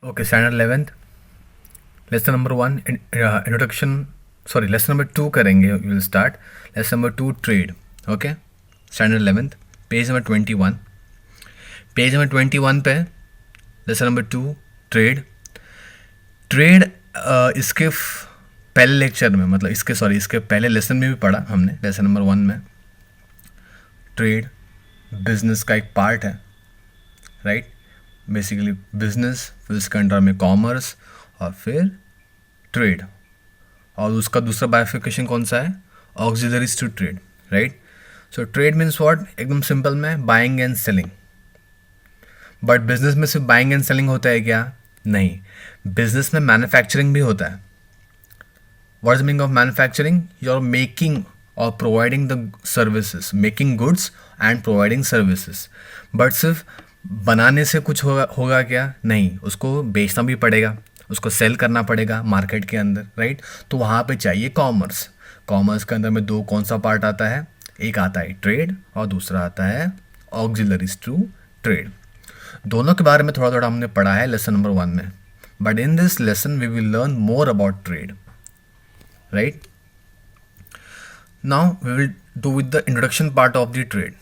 Okay, standard 11th lesson number 1 introduction, sorry lesson number 2 करेंगे। Will start lesson number 2 trade. Okay, standard 11th page number 21। Page number 21 पे lesson number 2 trade. Trade इसके पहले lecture में, मतलब इसके पहले lesson में भी पढ़ा हमने, लेसन नंबर 1 में। ट्रेड बिजनेस का एक पार्ट है, राइट। बेसिकली बिजनेस, फिर इसके अंडर में कॉमर्स और फिर ट्रेड, और उसका दूसरा बाइफिकेशन कौन सा है? Auxiliaries to trade, right. So trade means what? एकदम सिंपल में buying and selling. But business में सिर्फ बाइंग एंड सेलिंग होता है क्या? नहीं, बिजनेस में मैन्युफैक्चरिंग भी होता है। What is meaning of manufacturing? You are making और providing the services, making goods and providing services. But सिर्फ बनाने से कुछ होगा क्या? नहीं, उसको बेचना भी पड़ेगा, उसको सेल करना पड़ेगा मार्केट के अंदर, राइट। तो वहाँ पे चाहिए कॉमर्स। कॉमर्स के अंदर में दो कौन सा पार्ट आता है? एक आता है ट्रेड और दूसरा आता है ऑक्सिलरीज टू ट्रेड। दोनों के बारे में थोड़ा थोड़ा हमने पढ़ा है लेसन नंबर 1 में, but in this lesson we will learn more about trade, right. Now we will do with the introduction part of the trade.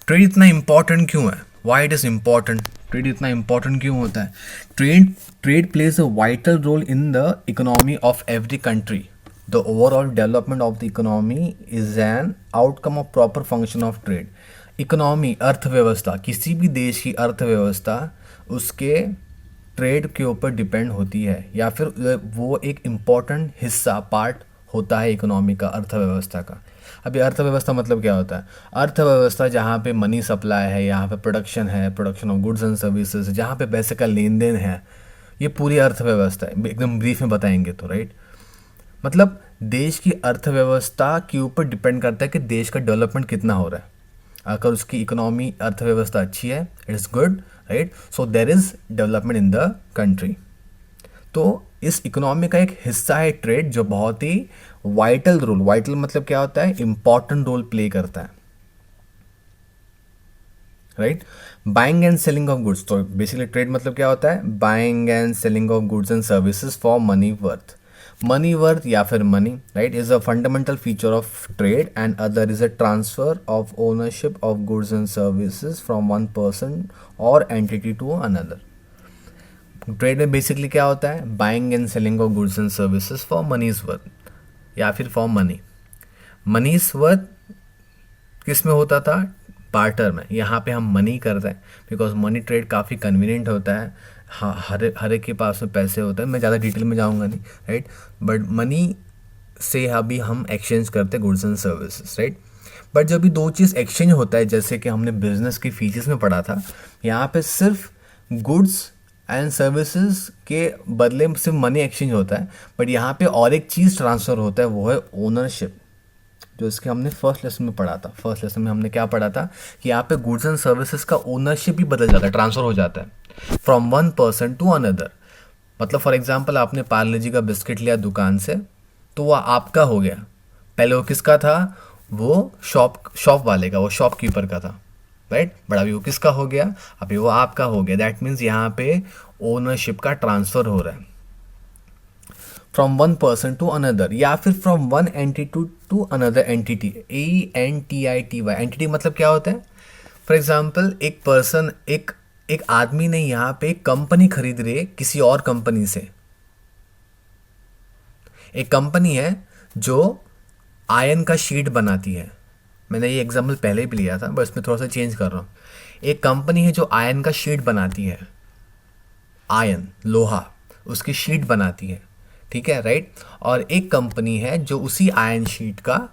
Trade इतना इम्पॉर्टेंट क्यों है? Why it is important? Trade इतना important क्यों होता है? Trade plays a vital role in the economy of every country. The overall development of the economy is an outcome of proper function of trade. Economy, अर्थव्यवस्था, किसी भी देश की अर्थव्यवस्था उसके ट्रेड के ऊपर डिपेंड होती है, या फिर वो एक इम्पॉर्टेंट हिस्सा, पार्ट होता है इकोनॉमी का, अर्थव्यवस्था का। अभी अर्थव्यवस्था मतलब क्या होता है? अर्थव्यवस्था जहाँ पे मनी सप्लाई है, यहाँ पे प्रोडक्शन है, production of goods and services, जहाँ पे पैसे का लेन देन है, ये पूरी अर्थव्यवस्था है। एकदम ब्रीफ में बताएंगे तो, राइट। मतलब देश की अर्थव्यवस्था के ऊपर डिपेंड करता है कि देश का डेवलपमेंट कितना हो रहा है। अगर उसकी इकोनॉमी, अर्थव्यवस्था अच्छी है, it is good, right, so there is development in the country. तो इस इकोनॉमी का एक हिस्सा है ट्रेड, जो बहुत ही वाइटल रोल, वाइटल मतलब क्या होता है? इंपॉर्टेंट रोल प्ले करता है, right. Buying and selling of goods, तो बेसिकली ट्रेड मतलब क्या होता है? Buying and selling of goods and services for money worth. Money worth या फिर money, right, is a fundamental feature of trade, and other is a transfer of ownership of goods and services from one person और entity to another. Trade में basically क्या होता है? Buying and selling of goods and services for मनीज worth, या फिर for money. मनीज worth किस में होता था? बार्टर में। यहाँ पे हम मनी करते हैं, बिकॉज मनी ट्रेड काफ़ी कन्वीनियंट होता है। हाँ, हर एक के पास में पैसे होते हैं, मैं ज़्यादा डिटेल में जाऊँगा नहीं, राइट। बट मनी से अभी हम एक्सचेंज करते हैं goods and services, right. But जब भी दो चीज़ एक्सचेंज होता है, जैसे कि हमने बिजनेस की फीचर्स में पढ़ा था, यहाँ पे सिर्फ गुड्स एंड सर्विसेज के बदले सिर्फ मनी एक्सचेंज होता है। बट यहाँ पे और एक चीज़ ट्रांसफ़र होता है, वो है ओनरशिप, जो इसके हमने फर्स्ट लेसन में पढ़ा था। फर्स्ट लेसन में हमने क्या पढ़ा था कि यहाँ पे गुड्स एंड सर्विसेज का ओनरशिप भी बदल जाता है, ट्रांसफ़र हो जाता है from one person to another. मतलब फॉर एग्जांपल, आपने पार्ले जी का बिस्किट लिया दुकान से, तो वो आपका हो गया। पहले वो किसका था? वो शॉप वाले का, वो शॉपकीपर का था, राइट। बट अभी वो किसका हो गया? अभी वो आपका हो गया। दैट मीन्स यहाँ पे ओनरशिप का ट्रांसफ़र हो रहा है from one person to another, या फिर from one entity to another entity. ENTITY, entity मतलब क्या होता है? फॉर एग्जाम्पल, एक पर्सन, एक आदमी ने यहाँ पे एक कंपनी खरीद रही है किसी और कंपनी से। एक कंपनी है जो आयरन का शीट बनाती है। मैंने ये एग्जाम्पल पहले भी लिया था, बस इसमें थोड़ा सा चेंज कर रहा हूँ। एक कंपनी है जो आयरन का शीट बनाती है, आयरन, लोहा, उसकी शीट बनाती है, ठीक है, राइट। और एक कंपनी है जो उसी आयरन शीट का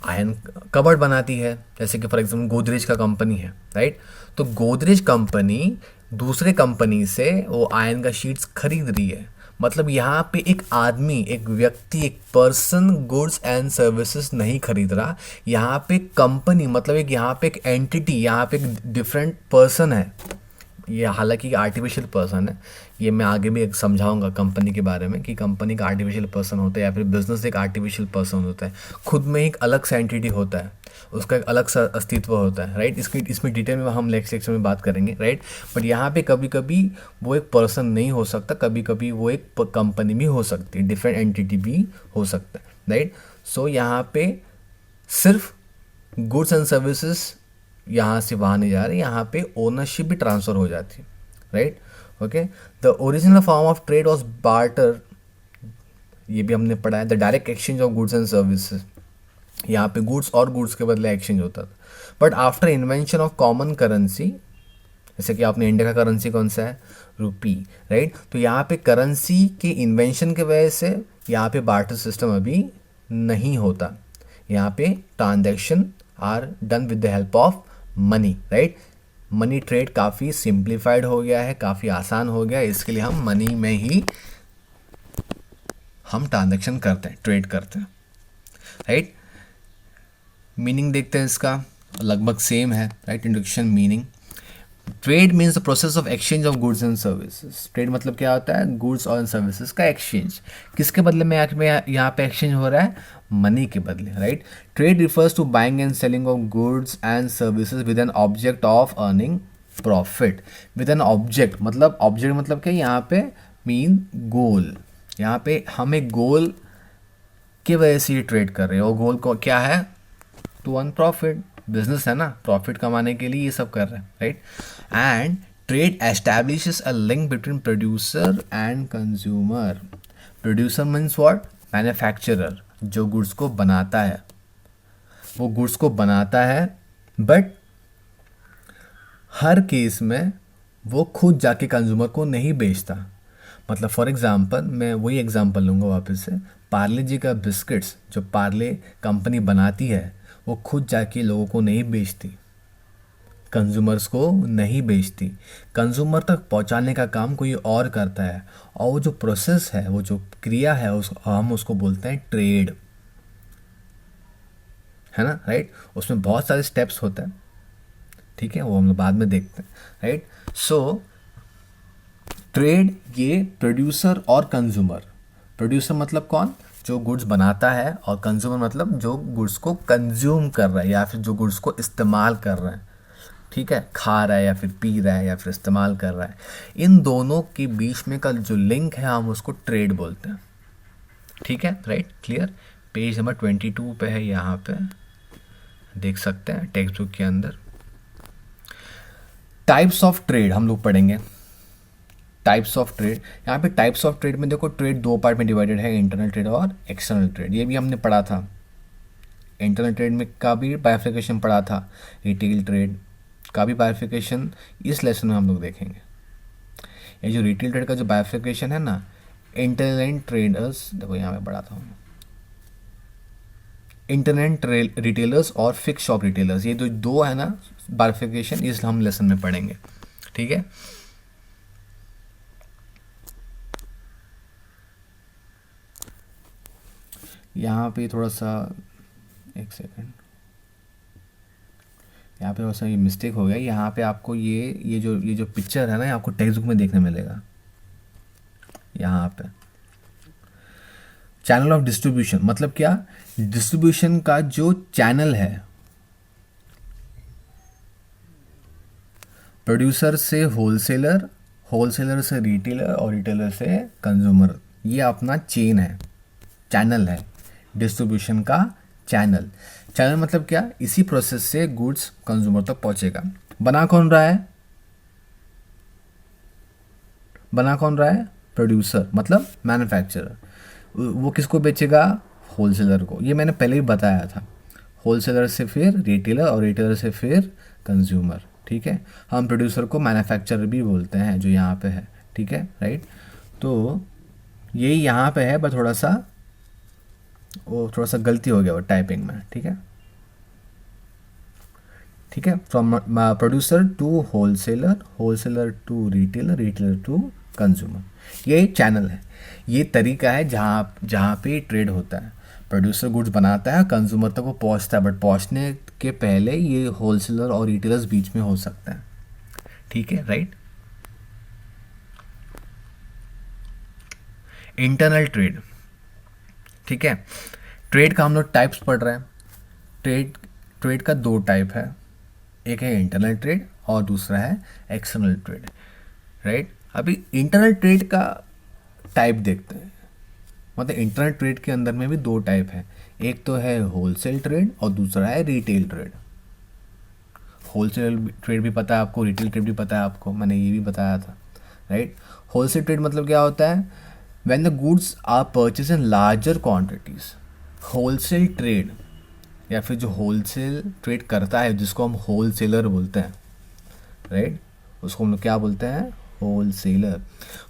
आयरन कबर्ड बनाती है, जैसे कि फॉर एग्जाम्पल गोदरेज का कंपनी है, राइट। तो गोदरेज कंपनी दूसरे कंपनी से वो आयरन का शीट्स खरीद रही है। मतलब यहाँ पे एक आदमी, एक व्यक्ति, एक पर्सन गुड्स एंड सर्विसेज नहीं खरीद रहा। यहाँ पे कंपनी, मतलब एक यहाँ पे एक एंटिटी, यहाँ पे एक डिफरेंट पर्सन है। ये हालांकि आर्टिफिशियल पर्सन है। ये मैं आगे भी एक समझाऊंगा कंपनी के बारे में कि कंपनी का आर्टिफिशियल पर्सन होता है या फिर बिजनेस एक आर्टिफिशियल पर्सन होता है, खुद में एक अलग सा एंटिटी होता है, उसका एक अलग सा अस्तित्व होता है, राइट। इसमें डिटेल में हम नेक्स्ट सेक्शन में बात करेंगे, राइट। बट यहाँ पे कभी कभी वो एक पर्सन नहीं हो सकता, कभी कभी वो एक कंपनी भी हो सकती है, डिफरेंट एंटिटी भी हो सकता है, राइट। सो यहाँ पे सिर्फ गुड्स एंड सर्विसेज यहाँ से वहाँ नहीं जा रही, यहाँ पे ओनरशिप भी ट्रांसफ़र हो जाती है, right. Okay, the original form of trade was barter, ये भी हमने पढ़ा है, the direct exchange of goods and services, यहाँ पे गुड्स और गुड्स के बदले एक्सचेंज होता था। But after invention of common currency, जैसे कि आपने इंडिया का करेंसी कौन सा है, रुपी, राइट। तो यहाँ पे करेंसी के इन्वेंशन के वजह से यहाँ पे बार्टर सिस्टम अभी नहीं होता, यहाँ पे transaction are done with the help of money, right. Money trade काफ़ी सिंप्लीफाइड हो गया है, काफ़ी आसान हो गया है, इसके लिए हम मनी में ही हम ट्रांजैक्शन करते हैं, ट्रेड करते हैं, राइट। मीनिंग देखते हैं इसका, लगभग सेम है, right. Introduction meaning, trade means the process of exchange of goods and services. Trade मतलब क्या होता है, गुड्स और सर्विसेज का एक्सचेंज, किसके बदले में यहाँ पे एक्सचेंज हो रहा है, मनी के बदले, right. Trade refers to buying and selling of goods and services with an object of earning profit. With an object मतलब क्या, यहाँ पे मीन गोल, यहाँ पे हम एक गोल की वजह से ये ट्रेड कर रहे हैं, और गोल को क्या है, टू अर्न प्रॉफिट, बिजनेस है ना, प्रॉफिट कमाने के लिए ये सब कर रहे हैं, right. And trade establishes a link between producer and consumer. Producer means what, manufacturer, जो गुड्स को बनाता है, वो गुड्स को बनाता है, बट हर केस में वो खुद जाके कंज्यूमर को नहीं बेचता। मतलब फॉर एग्जांपल, मैं वही एग्जांपल लूँगा वापस से, पार्ले जी का बिस्किट्स जो पार्ले कंपनी बनाती है, वो खुद जाके लोगों को नहीं बेचती, कंज्यूमर्स को नहीं बेचती, कंज्यूमर तक पहुंचाने का काम कोई और करता है, और वो जो प्रोसेस है, वो जो क्रिया है, हम उसको बोलते हैं ट्रेड, है ना, राइट। उसमें बहुत सारे स्टेप्स होते हैं, ठीक है, वो हम लोग बाद में देखते हैं, राइट। सो ट्रेड, ये प्रोड्यूसर और कंज्यूमर, प्रोड्यूसर मतलब कौन, जो गुड्स बनाता है, और कंज्यूमर मतलब जो गुड्स को कंज्यूम कर रहा है या फिर जो गुड्स को इस्तेमाल कर रहा है, ठीक है, खा रहा है या फिर पी रहा है या फिर इस्तेमाल कर रहा है। इन दोनों के बीच में का जो लिंक है, हम उसको ट्रेड बोलते हैं, ठीक है, राइट, क्लियर। पेज नंबर 22 पे है, यहाँ पे देख सकते हैं टेक्स्ट बुक के अंदर। टाइप्स ऑफ ट्रेड हम लोग पढ़ेंगे, टाइप्स ऑफ ट्रेड। यहाँ पे टाइप्स ऑफ ट्रेड में देखो, ट्रेड दो पार्ट में डिवाइडेड है, इंटरनल ट्रेड और एक्सटर्नल ट्रेड, ये भी हमने पढ़ा था। इंटरनल ट्रेड में का भी बाइफिकेशन पढ़ा था, रिटेल ट्रेड का भी बाइफिकेशन इस लेसन में हम लोग देखेंगे। ये जो रिटेल ट्रेड का जो बाइफिकेशन है ना, इंटरनेट ट्रेडर्स, देखो यहाँ पे पढ़ा था, इंटरनेट रिटेलर्स और फिक्स शॉप रिटेलर्स, ये जो दो है ना बाइफिकेशन, इस हम लेसन में पढ़ेंगे, ठीक है। यहाँ पे थोड़ा सा, एक सेकंड, यहाँ पे थोड़ा सा ये मिस्टेक हो गया। यहाँ पे आपको ये जो पिक्चर है ना, आपको टेक्स्ट बुक में देखने मिलेगा। यहाँ पे चैनल ऑफ डिस्ट्रीब्यूशन मतलब क्या, डिस्ट्रीब्यूशन का जो चैनल है, प्रोड्यूसर से होलसेलर, होलसेलर से रिटेलर और रिटेलर से कंज्यूमर, ये अपना चेन है, चैनल है, डिस्ट्रीब्यूशन का चैनल। चैनल मतलब क्या, इसी प्रोसेस से गुड्स कंज्यूमर तक पहुंचेगा। बना कौन रहा है, बना कौन रहा है, प्रोड्यूसर मतलब मैन्युफैक्चरर। वो किसको बेचेगा, होलसेलर को, ये मैंने पहले ही बताया था। होलसेलर से फिर रिटेलर और रिटेलर से फिर कंज्यूमर, ठीक है। हम प्रोड्यूसर को मैन्युफैक्चरर भी बोलते हैं, जो यहाँ पे है, ठीक है, राइट। तो यही यहाँ पे है, बस थोड़ा सा गलती हो गया वो टाइपिंग में, ठीक है, ठीक है। From producer to wholesaler, wholesaler to retailer, retailer to consumer, ये चैनल है, ये तरीका है जहाँ पे ट्रेड होता है। प्रोड्यूसर गुड्स बनाता है, कंज्यूमर तक वो पहुँचता है, बट पहुँचने के पहले ये होलसेलर और रिटेलर्स बीच में हो सकता है, ठीक है, राइट। इंटरनल ट्रेड, ठीक है। ट्रेड का हम लोग टाइप्स पढ़ रहे हैं। ट्रेड ट्रेड का दो टाइप है, एक है इंटरनल ट्रेड और दूसरा है एक्सटर्नल ट्रेड, राइट। अभी इंटरनल ट्रेड का टाइप देखते हैं। मतलब इंटरनल ट्रेड के अंदर में भी दो टाइप है, एक तो है होलसेल ट्रेड और दूसरा है रिटेल ट्रेड। होलसेल ट्रेड भी पता है आपको, रिटेल ट्रेड भी पता है आपको, मैंने ये भी बताया था, राइट। होलसेल ट्रेड मतलब क्या होता है, when the goods are purchase in larger quantities. Wholesale trade या फिर जो होलसेल ट्रेड करता है, जिसको हम होलसेलर बोलते हैं, राइट, उसको हम लोग क्या बोलते हैं, होलसेलर।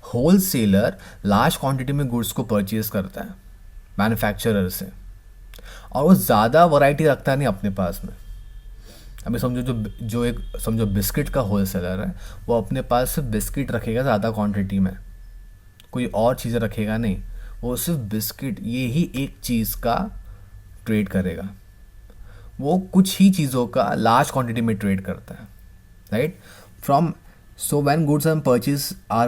होलसेलर लार्ज क्वांटिटी में गुड्स को परचेज करता है मैन्युफैक्चरर से, और वो ज़्यादा वैरायटी रखता है नहीं अपने पास में। अभी समझो जो एक समझो बिस्किट का होलसेलर है, वो अपने पास सिर्फ बिस्किट रखेगा ज़्यादा क्वांटिटी में, कोई और चीज़ें रखेगा नहीं, वो सिर्फ बिस्किट, ये ही एक चीज़ का ट्रेड करेगा। वो कुछ ही चीज़ों का लार्ज क्वांटिटी में ट्रेड करता है, right. From so when goods are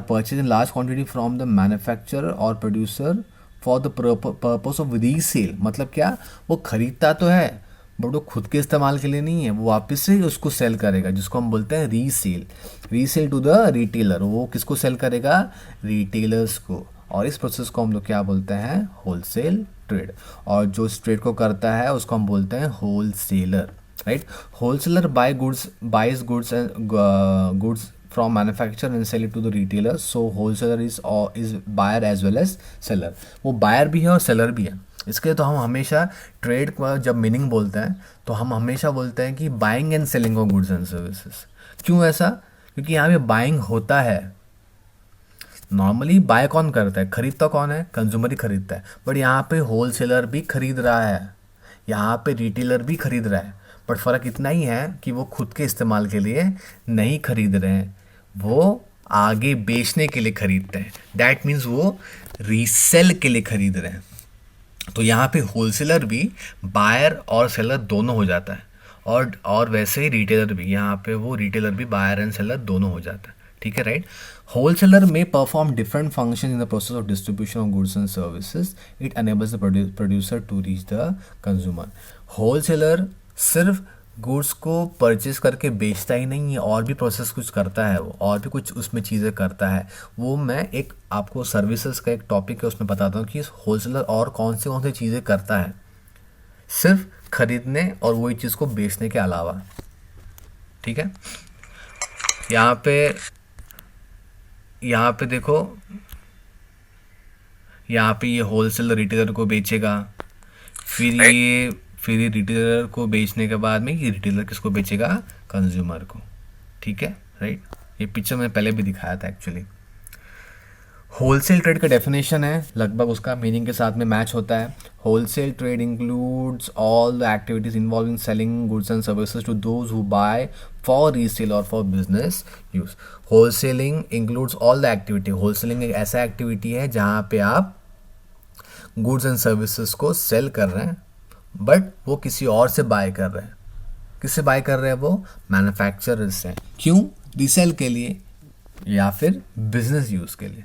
purchase in large quantity from the manufacturer और producer for the purpose of resale. मतलब क्या, वो खरीदता तो है बट वो खुद के इस्तेमाल के लिए नहीं है, वो वापस से उसको सेल करेगा, जिसको हम बोलते हैं resale. Resale to the retailer, वो किसको सेल करेगा, रिटेलर्स को। और इस प्रोसेस को हम लोग क्या बोलते हैं, होलसेल ट्रेड। और जो इस ट्रेड को करता है उसको हम बोलते हैं wholesaler, right. Wholesaler buys goods from manufacturer and sell it to the retailer, so wholesaler is buyer as well as seller। वो बायर भी है और सेलर भी है। इसके तो हम हमेशा ट्रेड का जब मीनिंग बोलते हैं तो हम हमेशा बोलते हैं कि buying and selling of goods and services. क्यों ऐसा, क्योंकि यहाँ पे बाइंग होता है। नॉर्मली बाय कौन करता है, खरीदता कौन है, कंज्यूमर ही खरीदता है, बट यहाँ पे होलसेलर भी खरीद रहा है, यहाँ पे रिटेलर भी खरीद रहा है। बट फ़र्क इतना ही है कि वो खुद के इस्तेमाल के लिए नहीं खरीद रहे हैं, वो आगे बेचने के लिए खरीदते हैं। दैट मीन्स वो रीसेल के लिए खरीद रहे हैं। तो यहाँ पे होलसेलर भी बायर और सेलर दोनों हो जाता है, और वैसे ही रिटेलर भी, यहाँ पे वो रिटेलर भी बायर एंड सेलर दोनों हो जाता है, ठीक है, right. Wholesaler may perform different function in the process of distribution of goods and services. It enables the producer to reach the consumer. Wholesaler सिर्फ गुड्स को परचेज करके बेचता ही नहीं है, और भी प्रोसेस कुछ करता है वो, और भी कुछ उसमें चीज़ें करता है। वो मैं एक आपको सर्विसेज का एक टॉपिक है उसमें बताता हूँ कि होलसेलर और कौन सी चीज़ें करता है, सिर्फ खरीदने और वही चीज़ को बेचने के अलावा, ठीक है। यहाँ पे देखो, यहाँ पे ये होलसेलर रिटेलर को बेचेगा, फिर ये रिटेलर को बेचने के बाद में ये रिटेलर किसको बेचेगा, कंज्यूमर को, ठीक है, राइट। ये पिक्चर में पहले भी दिखाया था एक्चुअली। होलसेल ट्रेड का डेफिनेशन है, लगभग उसका मीनिंग के साथ में मैच होता है। Wholesale trade includes all the activities involving selling goods and services to those who buy for resale और for business use. Wholesaling includes all the activity. Wholesaling एक ऐसा एक्टिविटी है जहाँ पे आप गुड्स एंड सर्विसेज को सेल कर रहे हैं, बट वो किसी और से बाय कर रहे हैं। किससे बाय कर रहे हैं, वो मैन्युफैक्चरर से। क्यों, रीसेल के लिए या फिर बिजनेस यूज़ के लिए।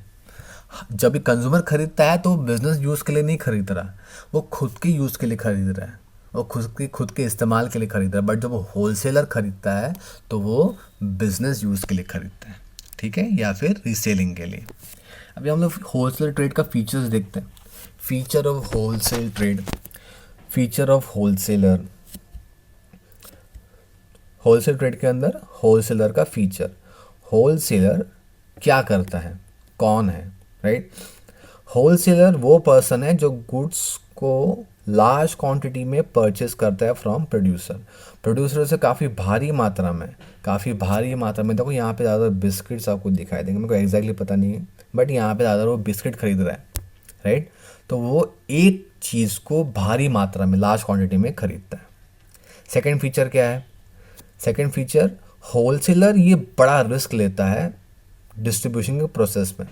जब भी कंज्यूमर खरीदता है तो बिजनेस यूज़ के लिए नहीं खरीद रहा, वो खुद के यूज़ के लिए खरीद रहा है, वो खुद के इस्तेमाल के लिए खरीद रहा है। बट जब वो होलसेलर खरीदता है तो वो बिजनेस यूज़ के लिए खरीदता है, ठीक है, या फिर रीसेलिंग के लिए। अभी हम लोग होलसेल ट्रेड का फीचर्स देखते हैं। Feature of wholesale trade, feature of wholesaler. Wholesale trade के अंदर होलसेलर का फीचर, होलसेलर क्या करता है, कौन है, राइट। होलसेलर वो पर्सन है जो गुड्स को लार्ज क्वांटिटी में परचेस करता है फ्रॉम प्रोड्यूसर। प्रोड्यूसर से काफ़ी भारी मात्रा में देखो यहाँ पे ज़्यादा बिस्किट्स आपको दिखाई देंगे, मेरे को एग्जैक्टली पता नहीं है, बट यहाँ पे ज़्यादा वो बिस्किट खरीद रहा है, राइट। तो वो एक चीज़ को भारी मात्रा में लार्ज क्वांटिटी में खरीदता है। सेकेंड फीचर क्या है, सेकेंड फीचर, होलसेलर ये बड़ा रिस्क लेता है डिस्ट्रीब्यूशन के प्रोसेस में।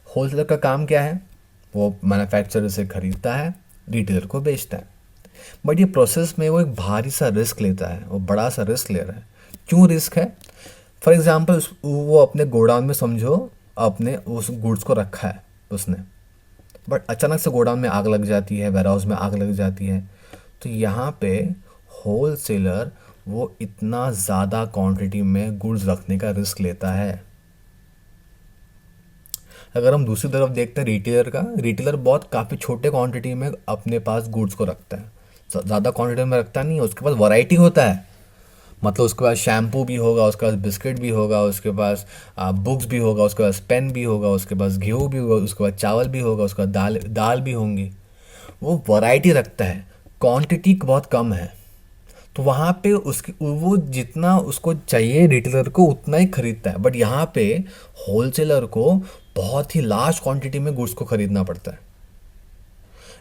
होलसेलर का काम क्या है, वो मैन्युफैक्चरर से खरीदता है, रिटेलर को बेचता है, बट ये प्रोसेस में वो एक भारी सा रिस्क लेता है, वो बड़ा सा रिस्क ले रहा है। क्यों रिस्क है, फॉर एग्जांपल वो अपने गोडाउन में समझो अपने उस गुड्स को रखा है उसने, बट अचानक से गोडाउन में आग लग जाती है, वेयर हाउस में आग लग जाती है, तो यहाँ पे होल सेलर वो इतना ज़्यादा क्वांटिटी में गुड्स रखने का रिस्क लेता है। अगर हम दूसरी तरफ देखते हैं रिटेलर का, रिटेलर बहुत काफ़ी छोटे क्वांटिटी में अपने पास गुड्स को रखता है, ज़्यादा क्वांटिटी में रखता नहीं है, उसके पास वैरायटी होता है। मतलब उसके पास शैम्पू भी होगा, उसके पास बिस्किट भी होगा, उसके पास बुक्स भी होगा, उसके पास पेन भी होगा, उसके पास गेहूँ भी होगा, उसके पास चावल भी होगा, उसके बाद दाल दाल भी होंगी। वो वैरायटी रखता है, क्वांटिटी बहुत कम है, तो वहाँ पे उसकी वो जितना उसको चाहिए रिटेलर को उतना ही खरीदता है। बट यहाँ पे होलसेलर को बहुत ही लार्ज क्वांटिटी में गुड्स को खरीदना पड़ता है।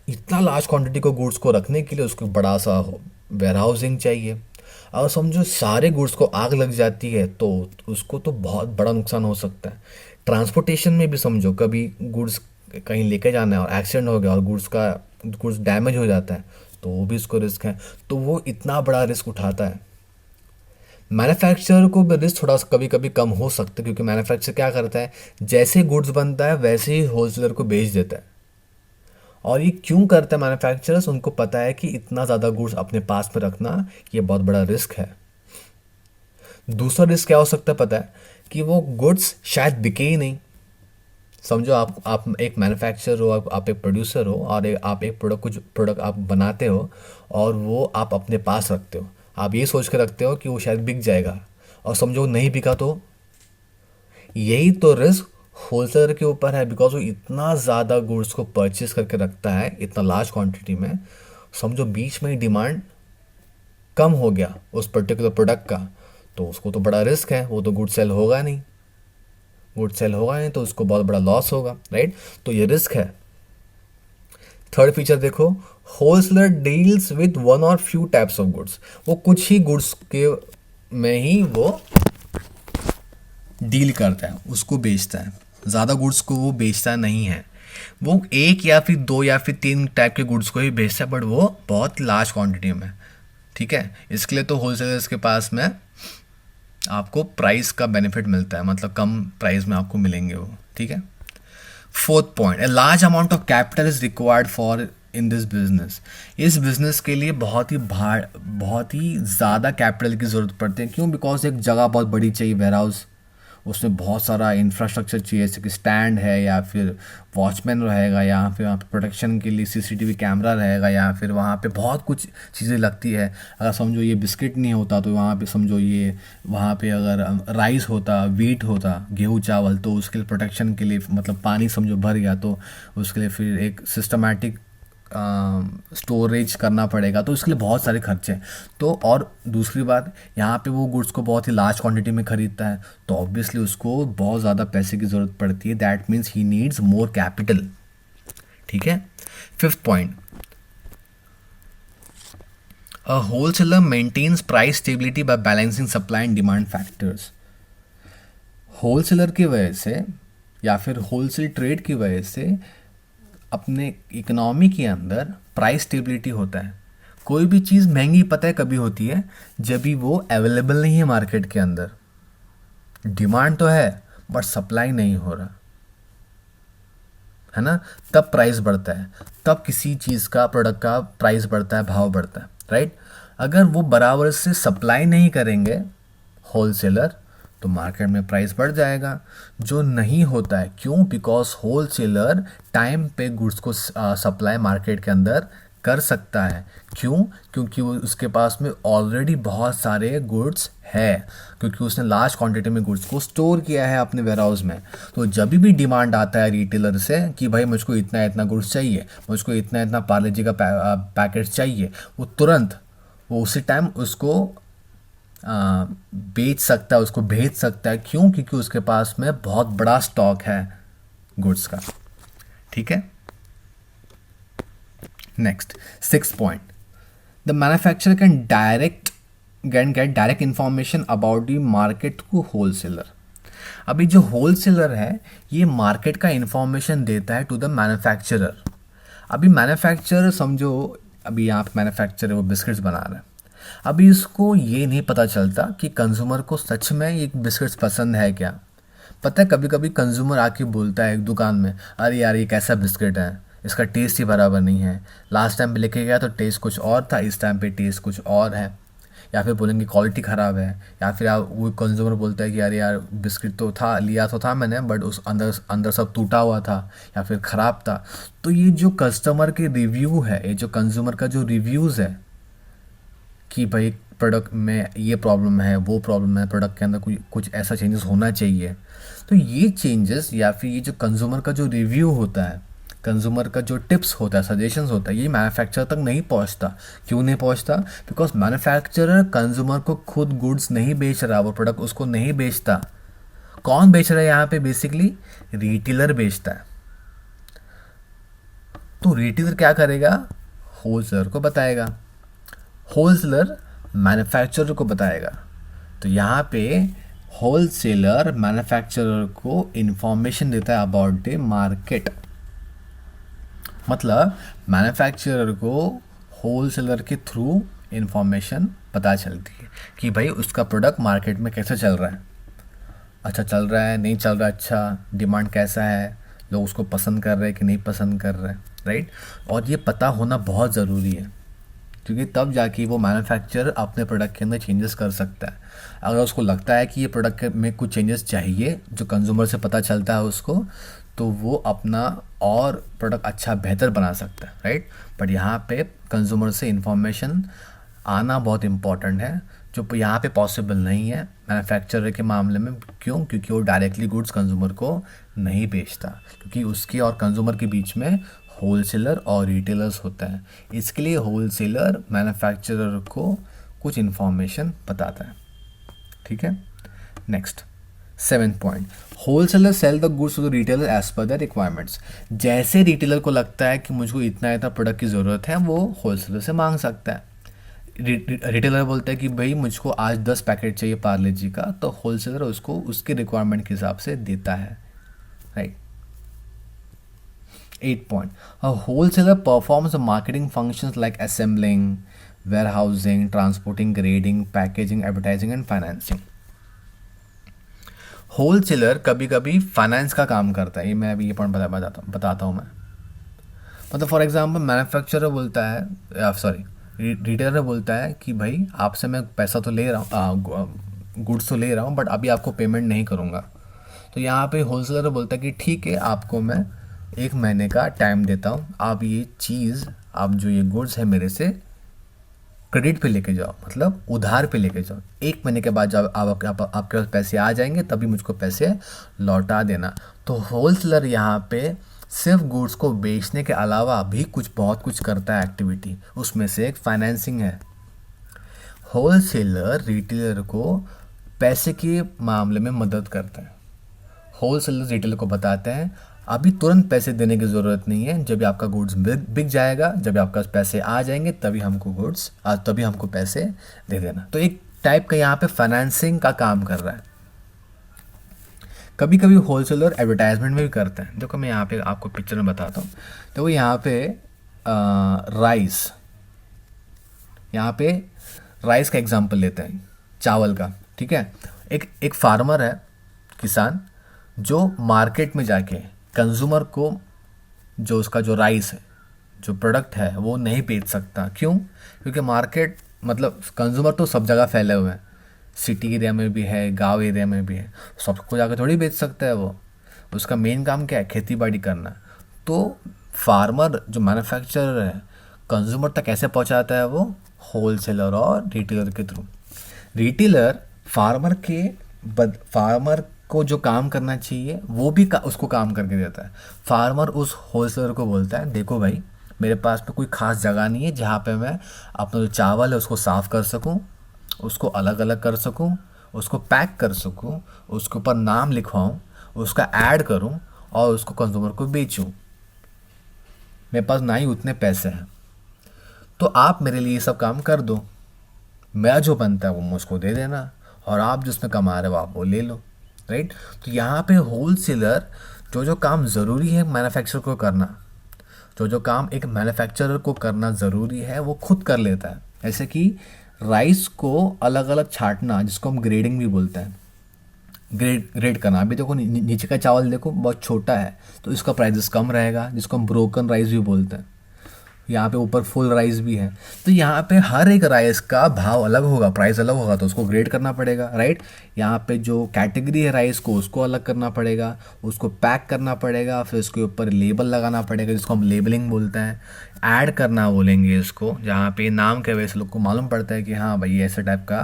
इतना लार्ज क्वांटिटी को गुड्स को रखने के लिए उसको बड़ा सा वेयर हाउसिंग चाहिए। और समझो सारे गुड्स को आग लग जाती है तो उसको तो बहुत बड़ा नुकसान हो सकता है। ट्रांसपोर्टेशन में भी समझो कभी गुड्स कहीं लेके जाना है और एक्सीडेंट हो गया और गुड्स डैमेज हो जाता है तो वो भी उसको रिस्क है, तो वो इतना बड़ा रिस्क उठाता है। मैन्युफैक्चरर को भी रिस्क थोड़ा कभी कभी कम हो सकता है, क्योंकि मैन्युफैक्चरर क्या करता है, जैसे गुड्स बनता है वैसे ही होलसेलर को बेच देता है। और ये क्यों करता है मैन्युफैक्चरर्स, उनको पता है कि इतना ज़्यादा गुड्स अपने पास में रखना ये बहुत बड़ा रिस्क है। दूसरा रिस्क क्या हो सकता है पता है, कि वो गुड्स शायद बिके ही नहीं। समझो आप एक मैन्युफैक्चरर हो, आप एक प्रोड्यूसर हो और आप एक कुछ प्रोडक्ट आप बनाते हो और वो आप अपने पास रखते हो, आप ये सोच कर रखते हो कि वो शायद बिक जाएगा, और समझो नहीं बिका तो यही तो रिस्क होलसेलर के ऊपर है, बिकॉज वो इतना ज़्यादा गुड्स को परचेज करके रखता है इतना लार्ज क्वांटिटी में। समझो बीच में ही डिमांड कम हो गया उस पर्टिकुलर प्रोडक्ट का, तो उसको तो बड़ा रिस्क है, वो तो गुड सेल होगा नहीं, गुड सेल होगा नहीं तो उसको बहुत बड़ा लॉस होगा, राइट। तो ये रिस्क है। थर्ड फीचर देखो, होलसेलर डील्स विद वन और फ्यू टाइप्स ऑफ गुड्स। वो कुछ ही गुड्स के में ही वो डील करता है, उसको बेचता है, ज़्यादा गुड्स को वो बेचता नहीं है। वो एक या फिर दो या फिर तीन टाइप के गुड्स को ही बेचता है, बट वो बहुत लार्ज क्वांटिटी में, ठीक है। इसके लिए तो होलसेलर्स के पास में आपको प्राइस का बेनिफिट मिलता है, मतलब कम प्राइस में आपको मिलेंगे वो, ठीक है। Fourth point, a large amount of capital is required for in this business. इस बिजनेस के लिए बहुत ही ज़्यादा कैपिटल की ज़रूरत पड़ती है। क्यों? बिकॉज एक जगह बहुत बड़ी चाहिए, वेयर हाउस, उसमें बहुत सारा इंफ्रास्ट्रक्चर चाहिए, जैसे कि स्टैंड है या फिर वॉचमैन रहेगा, या फिर वहाँ पे प्रोटेक्शन के लिए सीसीटीवी कैमरा रहेगा, या फिर वहाँ पे बहुत कुछ चीज़ें लगती है। अगर समझो ये बिस्किट नहीं होता तो वहाँ पे समझो ये वहाँ पे अगर राइस होता, वीट होता, गेहूँ चावल, तो उसके लिए प्रोटेक्शन के लिए मतलब पानी समझो भर गया तो उसके लिए फिर एक सिस्टमैटिक स्टोरेज करना पड़ेगा, तो इसके लिए बहुत सारे खर्चे हैं। तो और दूसरी बात, यहाँ पे वो गुड्स को बहुत ही लार्ज क्वांटिटी में खरीदता है, तो ऑब्वियसली उसको बहुत ज़्यादा पैसे की ज़रूरत पड़ती है। That means he needs more capital, ठीक है। Fifth point, a wholesaler maintains price stability by balancing supply and demand factors. Wholesaler की वजह से या फिर होलसेल ट्रेड की वजह से अपने इकोनॉमी के अंदर प्राइस स्टेबिलिटी होता है। कोई भी चीज़ महंगी पता है कभी होती है, जब भी वो अवेलेबल नहीं है मार्केट के अंदर। डिमांड तो है बट सप्लाई नहीं हो रहा है ना, तब प्राइस बढ़ता है, तब किसी चीज़ का प्रोडक्ट का प्राइस बढ़ता है, भाव बढ़ता है, राइट। अगर वो बराबर से सप्लाई नहीं करेंगे होलसेलर तो मार्केट में प्राइस बढ़ जाएगा, जो नहीं होता है। क्यों? बिकॉज होलसेलर टाइम पे गुड्स को सप्लाई मार्केट के अंदर कर सकता है। क्यों? क्योंकि वो उसके पास में ऑलरेडी बहुत सारे गुड्स है, क्योंकि उसने लार्ज क्वांटिटी में गुड्स को स्टोर किया है अपने वेयर हाउस में। तो जब भी डिमांड आता है रिटेलर से कि भाई मुझको इतना इतना गुड्स चाहिए, मुझको इतना इतना पार्ले जी का पैकेट चाहिए, वो तुरंत वो उसी टाइम उसको बेच सकता है, उसको भेज सकता है। क्यों? क्योंकि उसके पास में बहुत बड़ा स्टॉक है गुड्स का, ठीक है। Next, six point, the manufacturer can get direct information about the market to wholesaler. अभी जो होलसेलर है ये मार्केट का इंफॉर्मेशन देता है टू द मैन्युफैक्चरर। अभी मैन्युफैक्चरर समझो, अभी यहाँ पे मैन्युफैक्चरर वो बिस्किट्स बना रहा है, अभी इसको ये नहीं पता चलता कि कंज्यूमर को सच में ये बिस्किट्स पसंद है क्या। पता है कभी कभी कंज्यूमर आके बोलता है एक दुकान में, अरे यार ये कैसा बिस्किट है, इसका टेस्ट ही बराबर नहीं है, लास्ट टाइम पे लेके गया तो टेस्ट कुछ और था, इस टाइम पे टेस्ट कुछ और है, या फिर बोलेंगे क्वालिटी ख़राब है, या फिर आप वो कंज्यूमर बोलता है कि यार यार बिस्किट तो था, लिया तो था मैंने, बट उस अंदर अंदर सब टूटा हुआ था या फिर ख़राब था। तो ये जो कस्टमर के रिव्यू है, ये जो कंज्यूमर का जो रिव्यूज़ है कि भाई प्रोडक्ट में ये प्रॉब्लम है, वो प्रॉब्लम है, प्रोडक्ट के अंदर कोई कुछ ऐसा चेंजेस होना चाहिए, तो ये चेंजेस या फिर ये जो कंज्यूमर का जो रिव्यू होता है, कंज्यूमर का जो टिप्स होता है, सजेशंस होता है, ये मैन्युफैक्चरर तक नहीं पहुंचता। क्यों नहीं पहुंचता? बिकॉज मैन्युफैक्चरर कंज्यूमर को खुद गुड्स नहीं बेच रहा, वो प्रोडक्ट उसको नहीं बेचता। कौन बेच रहा है यहाँ पे? बेसिकली रिटेलर बेचता है। तो रिटेलर क्या करेगा? होलसेलर को बताएगा, होलसेलर मैन्युफैक्चरर को बताएगा। तो यहाँ पे होलसेलर मैन्युफैक्चरर को इंफॉर्मेशन देता है अबाउट द मार्केट। मतलब मैन्युफैक्चरर को होलसेलर के थ्रू इंफॉर्मेशन पता चलती है कि भाई उसका प्रोडक्ट मार्केट में कैसे चल रहा है, अच्छा चल रहा है, नहीं चल रहा, अच्छा डिमांड कैसा है, लोग उसको पसंद कर रहे हैं कि नहीं पसंद कर रहे हैं, राइट। और ये पता होना बहुत ज़रूरी है, क्योंकि तब जाके वो मैन्युफैक्चरर अपने प्रोडक्ट के अंदर चेंजेस कर सकता है। अगर उसको लगता है कि ये प्रोडक्ट में कुछ चेंजेस चाहिए जो कंज्यूमर से पता चलता है उसको, तो वो अपना और प्रोडक्ट अच्छा बेहतर बना सकता है, राइट। बट यहाँ पे कंज्यूमर से इंफॉर्मेशन आना बहुत इम्पॉर्टेंट है, जो यहाँ पे पॉसिबल नहीं है मैन्युफैक्चरर के मामले में। क्यों? क्योंकि वो डायरेक्टली गुड्स कंज्यूमर को नहीं बेचता, क्योंकि उसके और कंज्यूमर के बीच में होलसेलर और रिटेलर्स होता है। इसके लिए होलसेलर मैन्युफैक्चरर को कुछ इन्फॉर्मेशन बताता है, ठीक है। Next 7th point, wholesaler sell the goods to the retailer as per the requirements. जैसे रिटेलर को लगता है कि मुझको इतना इतना प्रोडक्ट की ज़रूरत है, वो होलसेलर से मांग सकता है। रिटेलर बोलता है कि भाई मुझको आज 10 पैकेट चाहिए पार्ले जी का, तो होलसेलर उसको उसके रिक्वायरमेंट के हिसाब से देता है, right. 8th point, a wholesaler performs the marketing functions like assembling, warehousing, transporting, grading, packaging, advertising and financing. Wholesaler कभी कभी फाइनेंस का काम करता है। ये मैं अभी ये पॉइंट बताता हूँ मैं। मतलब फॉर एग्जांपल मैन्युफैक्चरर बोलता है, सॉरी रिटेलर बोलता है कि भाई आपसे मैं पैसा तो ले रहा हूँ, गुड्स तो ले रहा हूँ, बट अभी आपको पेमेंट नहीं करूँगा। तो यहाँ पे होलसेलर बोलता है कि ठीक है, आपको मैं 1 महीने का टाइम देता हूँ, आप ये चीज़, आप जो ये गुड्स है मेरे से क्रेडिट पे लेके जाओ, मतलब उधार पे लेके जाओ। 1 महीने के बाद जब आपके पास पैसे आ जाएंगे तभी मुझको पैसे लौटा देना। तो होलसेलर यहाँ पे सिर्फ गुड्स को बेचने के अलावा भी बहुत कुछ करता है एक्टिविटी, उसमें से एक फाइनेंसिंग है। होलसेलर रिटेलर को पैसे के मामले में मदद करता है। होलसेलर रिटेलर को बताते हैं अभी तुरंत पैसे देने की ज़रूरत नहीं है, जब आपका गुड्स बिक जाएगा, जब आपके पास पैसे आ जाएंगे तभी हमको पैसे दे देना। तो एक टाइप का यहाँ पे फाइनेंसिंग का काम कर रहा है। कभी कभी होलसेलर एडवर्टाइजमेंट में भी करते हैं। देखो मैं यहाँ पे आपको पिक्चर में बताता हूँ। तो यहाँ पे राइस का एग्जांपल लेते हैं, चावल का, ठीक है। एक फार्मर है, किसान, जो मार्केट में जाके कंज्यूमर को जो उसका जो राइस है, जो प्रोडक्ट है, वो नहीं बेच सकता। क्यों? क्योंकि मार्केट, मतलब कंज्यूमर तो सब जगह फैले हुए हैं, सिटी एरिया में भी है, गांव एरिया में भी है, सबको जाकर थोड़ी बेच सकता है वो। उसका मेन काम क्या है? खेती बाड़ी करना। तो फार्मर जो मैन्युफैक्चरर है, कंज्यूमर तक कैसे पहुंचाता है? वो होलसेलर और रिटेलर के थ्रू। रिटेलर फार्मर को जो काम करना चाहिए वो भी उसको काम करके देता है। फार्मर उस होलसेलर को बोलता है देखो भाई, मेरे पास में कोई ख़ास जगह नहीं है जहाँ पे मैं अपना जो चावल है उसको साफ़ कर सकूँ, उसको अलग अलग कर सकूँ, उसको पैक कर सकूँ, उसके ऊपर नाम लिखवाऊँ, उसका ऐड करूँ और उसको कंज्यूमर को बेचूँ। मेरे पास ना ही उतने पैसे हैं, तो आप मेरे लिए ये सब काम कर दो। मेरा जो बनता है वो मुझको दे देना, और आप जिसमें कमा रहे हो आप वो ले लो, राइट। तो यहाँ पे होलसेलर जो काम ज़रूरी है मैन्युफैक्चरर को करना, जो काम एक मैन्युफैक्चरर को करना ज़रूरी है, वो खुद कर लेता है। जैसे कि राइस को अलग अलग छांटना, जिसको हम ग्रेडिंग भी बोलते हैं। ग्रेड करना। अभी देखो नीचे का चावल देखो बहुत छोटा है, तो इसका प्राइस कम रहेगा, जिसको हम ब्रोकन राइस भी बोलते हैं। यहाँ पे ऊपर फुल राइस भी है, तो यहाँ पे हर एक राइस का भाव अलग होगा, प्राइस अलग होगा, तो उसको ग्रेड करना पड़ेगा, राइट। यहाँ पे जो कैटेगरी है राइस को, उसको अलग करना पड़ेगा, उसको पैक करना पड़ेगा, फिर उसके ऊपर लेबल लगाना पड़ेगा, जिसको हम लेबलिंग बोलते हैं। ऐड करना बोलेंगे इसको, जहाँ पे नाम के वजह से लोग को मालूम पड़ता है कि हाँ भाई ऐसे टाइप का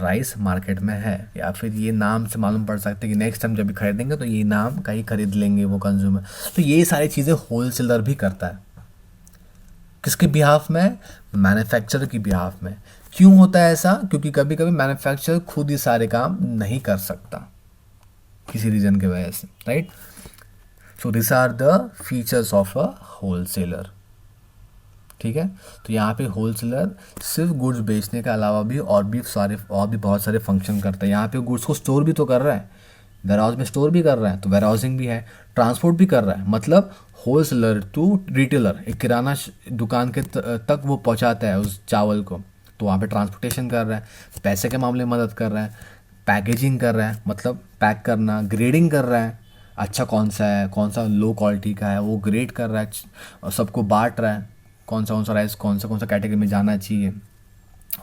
राइस मार्केट में है, या फिर ये नाम से मालूम पड़ सकता है कि नेक्स्ट टाइम जब भी खरीदेंगे तो ये नाम का ही खरीद लेंगे वो कंज्यूमर। तो ये सारी चीज़ें होलसेलर भी करता है। किसके बिहाफ में? मैन्युफैक्चरर की बिहाफ में। क्यों होता है ऐसा? क्योंकि कभी कभी मैन्युफैक्चरर खुद ही सारे काम नहीं कर सकता किसी रीजन की वजह से, right. So this are the features of a wholesaler, ठीक है। तो यहाँ पे होलसेलर सिर्फ गुड्स बेचने के अलावा भी और भी बहुत सारे फंक्शन करता है। यहाँ पे गुड्स को स्टोर भी तो कर रहा है, वेयर हाउस में स्टोर भी कर रहा है, तो वेयर हाउसिंग भी है, ट्रांसपोर्ट भी कर रहा है। मतलब होलसेलर टू रिटेलर, एक किराना दुकान के तक वो पहुँचाता है उस चावल को, तो वहाँ पे ट्रांसपोर्टेशन कर रहा है, पैसे के मामले में मदद कर रहा है, पैकेजिंग कर रहा है, मतलब पैक करना, ग्रेडिंग कर रहा है, अच्छा कौन सा है, कौन सा लो क्वालिटी का है वो ग्रेड कर रहा है, और सबको बांट रहा है, कौन सा राइस कौन सा कैटेगरी में जाना चाहिए,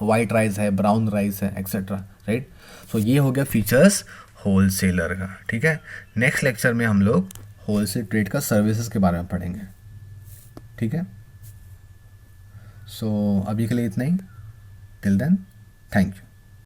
वाइट राइस है, ब्राउन राइस है, एक्सेट्रा, राइट। सो ये हो गया फीचर्स होलसेलर का, ठीक है। नेक्स्ट लेक्चर में हम लोग होलसेल ट्रेड का सर्विसेज के बारे में पढ़ेंगे, ठीक है। सो अभी के लिए इतना ही। Till then, thank you.